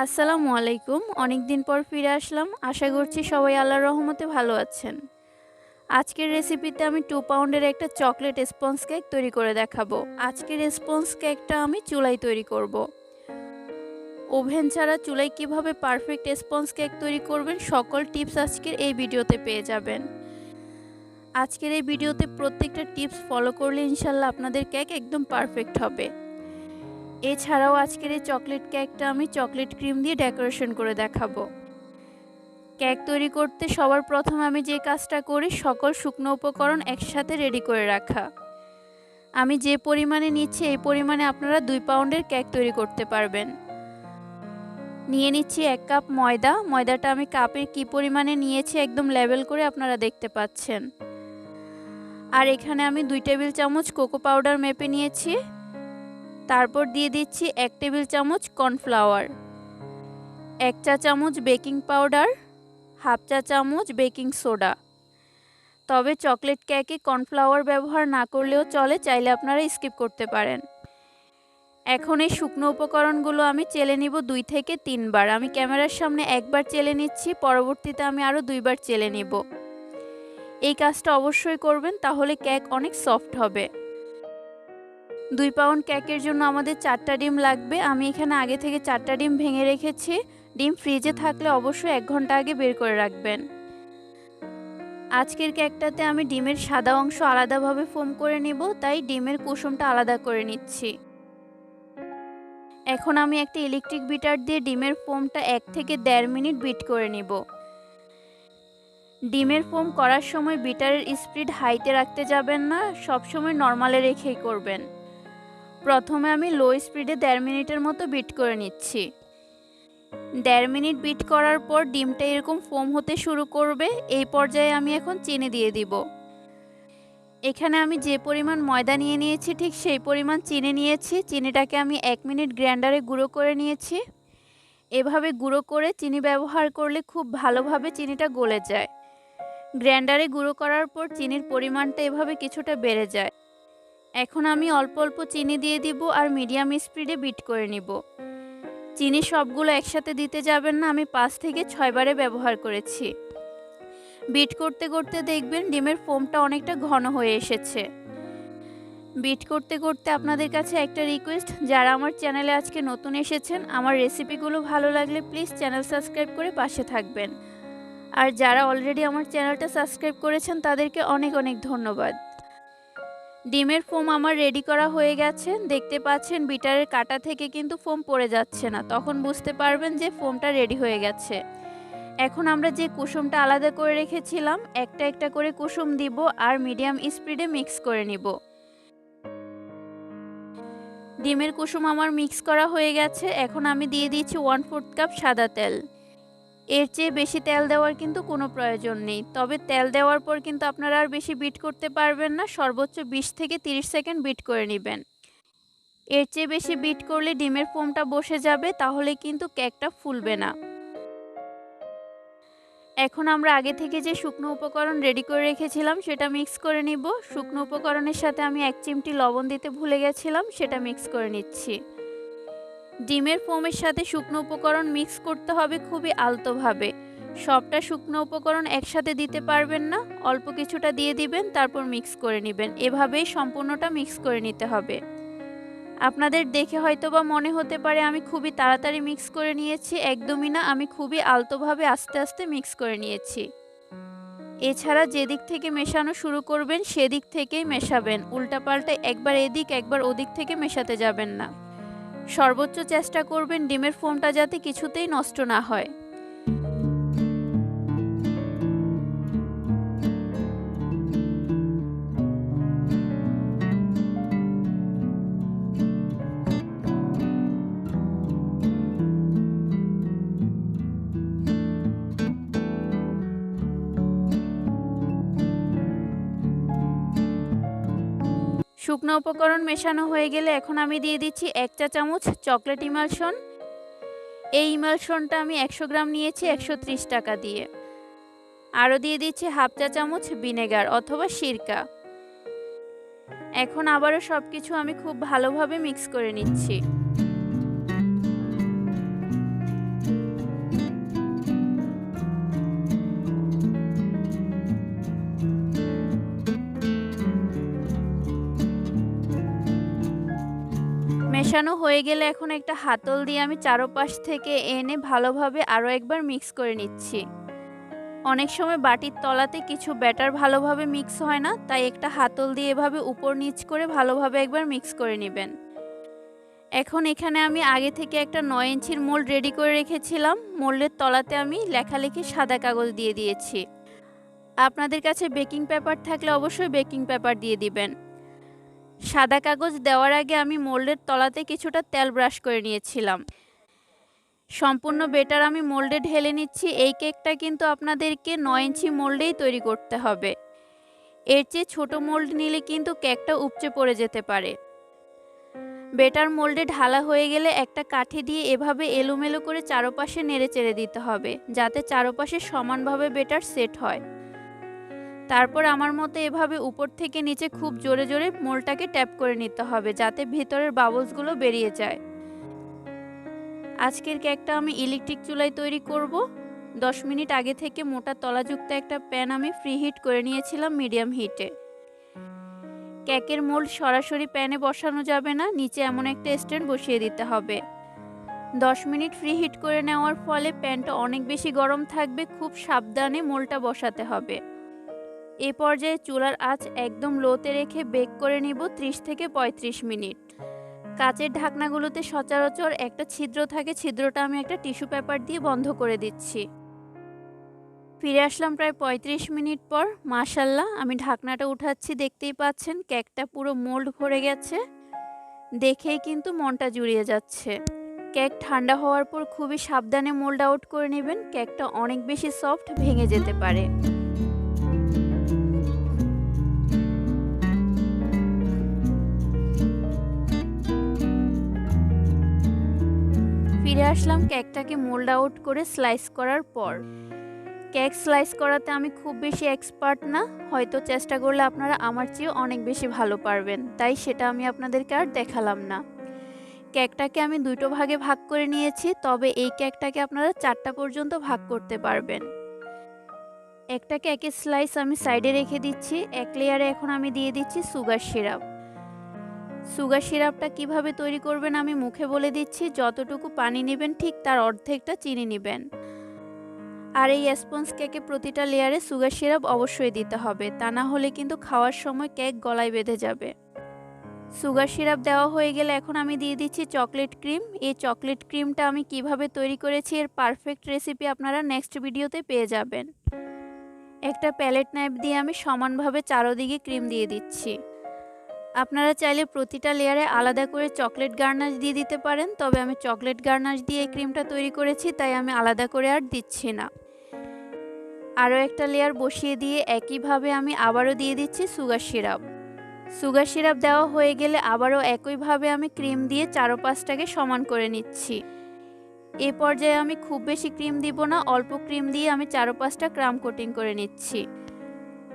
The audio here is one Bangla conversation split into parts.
আসসালামু আলাইকুম। অনেক দিন পর ফিরে আসলাম। আশা করছি সবাই আল্লাহর রহমতে ভালো আছেন। আজকের রেসিপিতে আমি 2 পাউন্ডের একটা চকলেট স্পঞ্জ কেক তৈরি করে দেখাবো। আজকের স্পঞ্জ কেকটা আমি চুলায় তৈরি করব। ওভেন ছাড়া চুলায় কিভাবে পারফেক্ট স্পঞ্জ কেক তৈরি করবেন সকল টিপস আজকের এই ভিডিওতে পেয়ে যাবেন। আজকের এই ভিডিওতে প্রত্যেকটা টিপস ফলো করলে ইনশাল্লাহ আপনাদের কেক একদম পারফেক্ট হবে। এছাড়াও আজকের এই চকলেট কেকটা আমি চকলেট ক্রিম দিয়ে ডেকোরেশন করে দেখাবো। কেক তৈরি করতে সবার প্রথমে আমি যে কাজটা করি সকল শুকনো উপকরণ একসাথে রেডি করে রাখা। আমি যে পরিমাণে নিচ্ছি এই পরিমাণে আপনারা 2 পাউন্ডের কেক তৈরি করতে পারবেন। নিয়ে নিচ্ছি 1 কাপ ময়দা। ময়দাটা আমি কাপের কি পরিমাণে নিয়েছি একদম লেবেল করে আপনারা দেখতে পাচ্ছেন। আর এখানে আমি 2 টেবিল চামচ কোকো পাউডার মেপে নিয়েছি। তারপর দিয়ে দিচ্ছি 1 টেবিল চামচ কর্নফ্লাওয়ার, 1 চা চামচ বেকিং পাউডার, হাফ চা চামচ বেকিং সোডা। তবে চকলেট কেকে কর্নফ্লাওয়ার ব্যবহার না করলেও চলে, চাইলে আপনারা স্কিপ করতে পারেন। এখন এই শুকনো উপকরণগুলো আমি চেলে নিব 2 থেকে 3 বার। আমি ক্যামেরার সামনে একবার চেলে নিচ্ছি, পরবর্তীতে আমি আরও 2 বার চেলে নিব। এই কাজটা অবশ্যই করবেন, তাহলে কেক অনেক সফট হবে। 2 পাউন্ড কেকের জন্য আমাদের 4টা ডিম লাগবে। আমি এখানে আগে থেকে 4টা ডিম ভেঙে রেখেছি। ডিম ফ্রিজে থাকলে অবশ্যই 1 ঘন্টা আগে বের করে রাখবেন। আজকের কেকটাতে আমি ডিমের সাদা অংশ আলাদাভাবে ফোম করে নিব, তাই ডিমের কুসুমটা আলাদা করে নিচ্ছি। এখন আমি একটা ইলেকট্রিক বিটার দিয়ে ডিমের ফোমটা 1 থেকে 1.5 মিনিট বিট করে নিব। ডিমের ফোম করার সময় বিটারের স্পিড হাইতে রাখতে যাবেন না, সবসময় নর্মালে রেখেই করবেন। প্রথমে আমি লো স্পিডে 1.5 মিনিটের মতো বিট করে নিচ্ছি। 1.5 মিনিট বিট করার পর ডিমটা এরকম ফোম হতে শুরু করবে। এই পর্যায়ে আমি এখন চিনি দিয়ে দিব। এখানে আমি যে পরিমাণ ময়দা নিয়ে নিয়েছি ঠিক সেই পরিমাণ চিনি নিয়েছি। চিনিটাকে আমি 1 মিনিট গ্রাইন্ডারে গুঁড়ো করে নিয়েছি। এভাবে গুঁড়ো করে চিনি ব্যবহার করলে খুব ভালোভাবে চিনিটা গলে যায়। গ্রাইন্ডারে গুঁড়ো করার পর চিনির পরিমাণটা এভাবে কিছুটা বেড়ে যায়। এখন আমি অল্প অল্প চিনি দিয়ে দিব আর মিডিয়াম স্পিডে বিট করে নিব। চিনি সবগুলো একসাথে দিতে যাবেন না, আমি 5 থেকে 6 বারে ব্যবহার করেছি। বিট করতে করতে দেখবেন ডিমের ফোমটা অনেকটা ঘন হয়ে এসেছে। বিট করতে করতে আপনাদের কাছে একটা রিকোয়েস্ট, যারা আমার চ্যানেলে আজকে নতুন এসেছেন, আমার রেসিপিগুলো ভালো লাগলে প্লিজ চ্যানেল সাবস্ক্রাইব করে পাশে থাকবেন। আর যারা অলরেডি আমার চ্যানেলটা সাবস্ক্রাইব করেছেন তাদেরকে অনেক অনেক ধন্যবাদ। ডিমের ফোম আমার রেডি করা হয়ে গেছে। দেখতে পাচ্ছেন বিটারের কাটা থেকে কিন্তু ফোম পড়ে যাচ্ছে না, তখন বুঝতে পারবেন যে ফোমটা রেডি হয়ে গেছে। এখন আমরা যে কুসুমটা আলাদা করে রেখেছিলাম একটা একটা করে কুসুম দিব আর মিডিয়াম স্পিডে মিক্স করে নিব। ডিমের কুসুম আমার মিক্স করা হয়ে গেছে। এখন আমি দিয়ে দিচ্ছি 1/4 কাপ সাদা তেল। এর চেয়ে বেশি তেল দেওয়ার কিন্তু কোনো প্রয়োজন নেই, তবে তেল দেওয়ার পর কিন্তু আপনারা আর বেশি বিট করতে পারবেন না, সর্বোচ্চ 20 থেকে 30 সেকেন্ড বিট করে নেবেন। এর চেয়ে বেশি বিট করলে ডিমের ফোমটা বসে যাবে, তাহলে কিন্তু কেকটা ফুলবে না। এখন আমরা আগে থেকে যে শুকনো উপকরণ রেডি করে রেখেছিলাম সেটা মিক্স করে নিব। শুকনো উপকরণের সাথে আমি 1 চিমটি লবণ দিতে ভুলে গেছিলাম, সেটা মিক্স করে নিচ্ছি। ডিমের ফোমের সাথে শুকনো উপকরণ মিক্স করতে হবে খুবই আলতোভাবে। সবটা শুকনো উপকরণ একসাথে দিতে পারবেন না, অল্প কিছুটা দিয়ে দিবেন, তারপর মিক্স করে নেবেন। এভাবেই সম্পূর্ণটা মিক্স করে নিতে হবে। আপনাদের দেখে হয়তোবা মনে হতে পারে আমি খুবই তাড়াতাড়ি মিক্স করে নিয়েছি, একদমই না, আমি খুবই আলতোভাবে আস্তে আস্তে মিক্স করে নিয়েছি। এছাড়া যেদিক থেকে মেশানো শুরু করবেন সেদিক থেকেই মেশাবেন, উল্টাপাল্টা একবার এদিক একবার ওদিক থেকে মেশাতে যাবেন না। সর্বোচ্চ চেষ্টা করবেন ডিমের ফোমটা যাতে কিছুতেই নষ্ট না হয়। শুকনো উপকরণ মেশানো হয়ে গেলে এখন আমি দিয়ে দিচ্ছি 1 চা চামচ চকলেট ইমালশন। এই ইমালশনটা আমি 100 গ্রাম নিয়েছি 130 টাকা দিয়ে। আরও দিয়ে দিচ্ছি হাফ চা চামচ ভিনেগার অথবা সিরকা। এখন আবারও সবকিছু আমি খুব ভালোভাবে মিক্স করে নিচ্ছি। মেশানো হয়ে গেলে এখন একটা হাতল দিয়ে আমি চারপাশ থেকে এনে ভালোভাবে আরও একবার মিক্স করে নিচ্ছি। অনেক সময় বাটির তলাতে কিছু ব্যাটার ভালোভাবে মিক্স হয় না, তাই একটা হাতল দিয়ে এভাবে উপর নিচ করে ভালোভাবে একবার মিক্স করে নেবেন। এখন এখানে আমি আগে থেকে একটা 9 ইঞ্চির মোল্ড রেডি করে রেখেছিলাম। মোল্ডের তলাতে আমি লেখালেখি সাদা কাগজ দিয়ে দিয়েছি। আপনাদের কাছে বেকিং পেপার থাকলে অবশ্যই বেকিং পেপার দিয়ে দিবেন। সাদা কাগজ দেওয়ার আগে আমি মোল্ডের তলাতে কিছুটা তেল ব্রাশ করে নিয়েছিলাম। সম্পূর্ণ বেটার আমি মোল্ডে ঢেলে নিচ্ছি। এই কেকটা কিন্তু আপনাদেরকে 9 ইঞ্চি মোল্ডেই তৈরি করতে হবে। এর চেয়ে ছোট মোল্ড নিলে কিন্তু কেকটা উপচে পড়ে যেতে পারে। বেটার মোল্ডে ঢালা হয়ে গেলে একটা কাঠি দিয়ে এভাবে এলোমেলো করে চারপাশে নেড়েচেড়ে দিতে হবে, যাতে চারপাশে সমানভাবে বেটার সেট হয়। তারপর আমার মতো এভাবে উপর থেকে নিচে খুব জোরে জোরে মোল্ডটাকে ট্যাপ করে নিতে হবে, যাতে ভিতরের বাবলসগুলো বেরিয়ে যায়। আজকের কেকটা আমি ইলেকট্রিক চুলায় তৈরি করব। 10 মিনিট আগে থেকে মোটা তলাযুক্ত একটা প্যান আমি ফ্রি হিট করে নিয়েছিলাম মিডিয়াম হিটে। কেকের মোল্ড সরাসরি প্যানে বসানো যাবে না, নিচে এমন একটা স্ট্যান্ড বসিয়ে দিতে হবে। 10 মিনিট ফ্রি হিট করে নেওয়ার ফলে প্যানটা অনেক বেশি গরম থাকবে, খুব সাবধানে মোল্ডটা বসাতে হবে। এই পর্যায়ে চুলার আঁচ একদম লোতে রেখে বেক করে নিব 30 থেকে 35 মিনিট। কাচের ঢাকনাগুলোতে সচরাচর একটা ছিদ্র থাকে, ছিদ্রটা আমি একটা টিস্যু পেপার দিয়ে বন্ধ করে দিচ্ছি। ফিরে আসলাম প্রায় 35 মিনিট পর। মাশাল্লাহ, আমি ঢাকনাটা উঠাচ্ছি, দেখতেই পাচ্ছেন কেকটা পুরো মোল্ড ভরে গেছে। দেখেই কিন্তু মনটা জুড়িয়ে যাচ্ছে। কেক ঠান্ডা হওয়ার পর খুবই সাবধানে মোল্ড আউট করে নেবেন, কেকটা অনেক বেশি সফট, ভেঙে যেতে পারে। ফিরে আসলাম কেকটাকে মোল্ড আউট করে স্লাইস করার পর। কেক স্লাইস করাতে আমি খুব বেশি এক্সপার্ট না, হয়তো চেষ্টা করলে আপনারা আমার চেয়ে অনেক বেশি ভালো পারবেন, তাই সেটা আমি আপনাদেরকে আর দেখালাম না। কেকটাকে আমি দুটো ভাগে ভাগ করে নিয়েছি, তবে এই কেকটাকে আপনারা 4টা পর্যন্ত ভাগ করতে পারবেন। একটা কেকের স্লাইস আমি সাইডে রেখে দিচ্ছি। এক লেয়ারে এখন আমি দিয়ে দিচ্ছি সুগার সিরাপ। সুগার সিরাপটা কিভাবে তৈরি করবেন আমি মুখে বলে দিচ্ছি। যতটুকু পানি নেবেন ঠিক তার অর্ধেকটা চিনি নেবেন। আর এই স্পঞ্জ কেকে প্রতিটা লেয়ারে সুগার সিরাপ অবশ্যই দিতে হবে, তা না হলে কিন্তু খাওয়ার সময় কেক গলায় বেঁধে যাবে। সুগার সিরাপ দেওয়া হয়ে গেলে এখন আমি দিয়ে দিচ্ছি চকলেট ক্রিম। এই চকলেট ক্রিমটা আমি কিভাবে তৈরি করেছি এর পারফেক্ট রেসিপি আপনারা নেক্সট ভিডিওতে পেয়ে যাবেন। একটা প্যালেট নাইফ দিয়ে আমি সমানভাবে চারদিকে ক্রিম দিয়ে দিচ্ছি। আপনারা চাইলে প্রতিটা লেয়ারে আলাদা করে চকলেট গার্নাশ দিয়ে দিতে পারেন, তবে আমি চকলেট গার্নাশ দিয়ে এই ক্রিমটা তৈরি করেছি, তাই আমি আলাদা করে আর দিচ্ছি না। আরও একটা লেয়ার বসিয়ে দিয়ে একইভাবে আমি আবারও দিয়ে দিচ্ছি সুগার সিরাপ। সুগার সিরাপ দেওয়া হয়ে গেলে আবারও একইভাবে আমি ক্রিম দিয়ে চারপাশটাকে সমান করে নিচ্ছি। এ পর্যায়ে আমি খুব বেশি ক্রিম দিব না, অল্প ক্রিম দিয়ে আমি চারপাশটা ক্রাম কোটিং করে নিচ্ছি।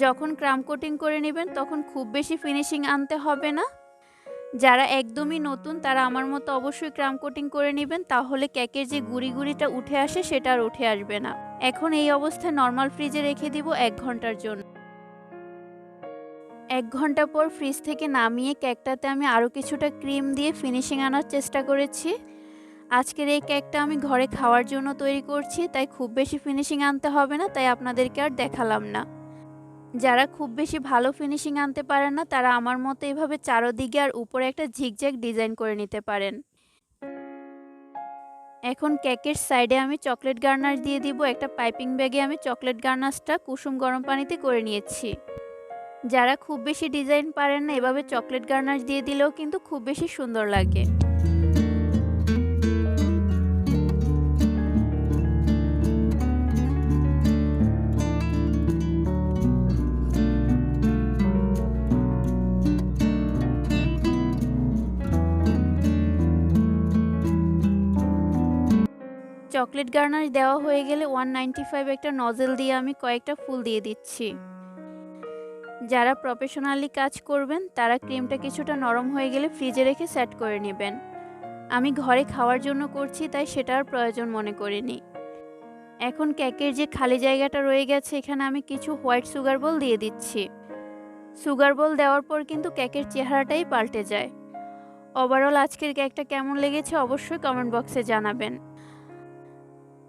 যখন ক্রাম কোটিং করে নেবেন তখন খুব বেশি ফিনিশিং আনতে হবে না। যারা একদমই নতুন তারা আমার মতো অবশ্যই ক্রাম কোটিং করে নেবেন, তাহলে কেকের যে গুঁড়িটা উঠে আসে সেটা আর উঠে আসবে না। এখন এই অবস্থায় নর্মাল ফ্রিজে রেখে দিব 1 ঘন্টার জন্য। 1 ঘন্টা পর ফ্রিজ থেকে নামিয়ে কেকটাতে আমি আরও কিছুটা ক্রিম দিয়ে ফিনিশিং আনার চেষ্টা করেছি। আজকের এই কেকটা আমি ঘরে খাওয়ার জন্য তৈরি করছি, তাই খুব বেশি ফিনিশিং আনতে হবে না, তাই আপনাদেরকে আর দেখালাম না। যারা খুব বেশি ভালো ফিনিশিং আনতে পারেন না তারা আমার মতো এভাবে চারদিকে আর উপরে একটা ঝিকঝ্যাক ডিজাইন করে নিতে পারেন। এখন কেকের সাইডে আমি চকলেট গার্নাশ দিয়ে দিব। একটা পাইপিং ব্যাগে আমি চকলেট গার্নাশটা কুসুম গরম পানিতে করে নিয়েছি। যারা খুব বেশি ডিজাইন পারেন না এভাবে চকলেট গার্নাশ দিয়ে দিলেও কিন্তু খুব বেশি সুন্দর লাগে। চকলেট গার্নাশ দেওয়া হয়ে গেলে 195 একটা নজেল দিয়ে আমি কয়েকটা ফুল দিয়ে দিচ্ছি। যারা প্রফেশনালি কাজ করবেন তারা ক্রিমটা কিছুটা নরম হয়ে গেলে ফ্রিজে রেখে সেট করে নেবেন। আমি ঘরে খাওয়ার জন্য করছি তাই সেটার প্রয়োজন মনে করিনি। এখন কেকের যে খালি জায়গাটা রয়ে গেছে এখানে আমি কিছু হোয়াইট সুগার বল দিয়ে দিচ্ছি। সুগার বল দেওয়ার পর কিন্তু কেকের চেহারাটাই পাল্টে যায়। ওভারঅল আজকের কেকটা কেমন লেগেছে অবশ্যই কমেন্ট বক্সে জানাবেন।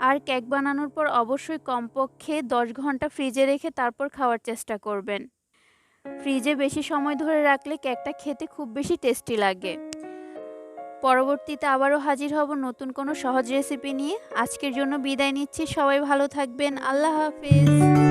আর কেক বানানোর পর অবশ্যই কমপক্ষে 10 ঘন্টা ফ্রিজে রেখে তারপর খাওয়ার চেষ্টা করবেন। ফ্রিজে বেশি সময় ধরে রাখলে কেকটা খেতে খুব বেশি টেস্টি লাগে। পরবর্তীতে আবারও হাজির হব নতুন কোনো সহজ রেসিপি নিয়ে। আজকের জন্য বিদায় নিচ্ছি। সবাই ভালো থাকবেন। আল্লাহ হাফেজ।